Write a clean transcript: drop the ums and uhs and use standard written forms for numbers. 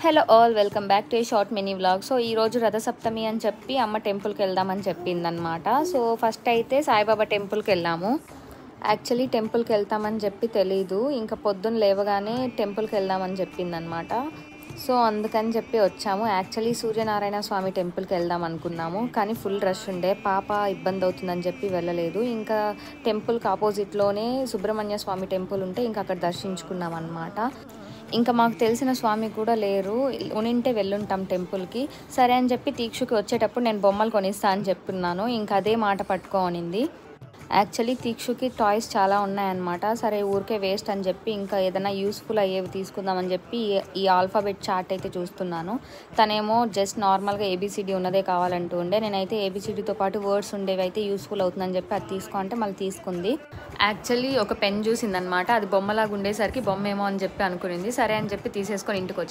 Hello all, welcome back to A short mini vlog. So ఈరోజు రథసప్తమి అని చెప్పి అమ్మ టెంపుల్కి వెళ్దామని చెప్పిందనమాట. సో ఫస్ట్ అయితే సాయిబాబా టెంపుల్కి వెళ్ళాము. యాక్చువల్లీ టెంపుల్కి వెళ్తామని చెప్పి తెలీదు, ఇంకా పొద్దున్న లేవగానే టెంపుల్కి వెళ్దామని చెప్పిందనమాట. సో అందుకని చెప్పి వచ్చాము. యాక్చువల్లీ సూర్యనారాయణ స్వామి టెంపుల్కి వెళ్దాం అనుకున్నాము, కానీ ఫుల్ రష్ ఉండే, పాప ఇబ్బంది అవుతుందని చెప్పి వెళ్ళలేదు. ఇంకా టెంపుల్కి ఆపోజిట్లోనే సుబ్రహ్మణ్య స్వామి టెంపుల్ ఉంటే ఇంకా అక్కడ దర్శించుకున్నాం అనమాట. ఇంకా మాకు తెలిసిన స్వామి కూడా లేరు, ఉనింటే వెళ్ళుంటాం టెంపుల్కి. సరే అని చెప్పి తీక్షుకి వచ్చేటప్పుడు నేను బొమ్మలు కొనిస్తా అని చెప్పున్నాను. ఇంకా అదే మాట పట్టుకోనింది. యాక్చువల్లీ తీక్షుకి టాయ్స్ చాలా ఉన్నాయన్నమాట. సరే ఊరికే వేస్ట్ అని చెప్పి ఇంకా ఏదైనా యూస్ఫుల్ అయ్యేవి తీసుకుందామని చెప్పి ఈ ఆల్ఫాబెట్ చార్ట్ అయితే చూస్తున్నాను. తనేమో జస్ట్ నార్మల్గా ఏబిసిడి ఉన్నదే కావాలంటూ ఉండే. నేనైతే ఏబిసిడితో పాటు వర్డ్స్ ఉండేవి అయితే యూస్ఫుల్ అవుతుందని చెప్పి అది తీసుకో అంటే మళ్ళీ తీసుకుంది. యాక్చువల్లీ ఒక పెన్ చూసిందనమాట, అది బొమ్మలాగా ఉండేసరికి బొమ్మ ఏమో అని చెప్పి అనుకునింది. సరే అని చెప్పి తీసేసుకొని ఇంటికి వచ్చేసి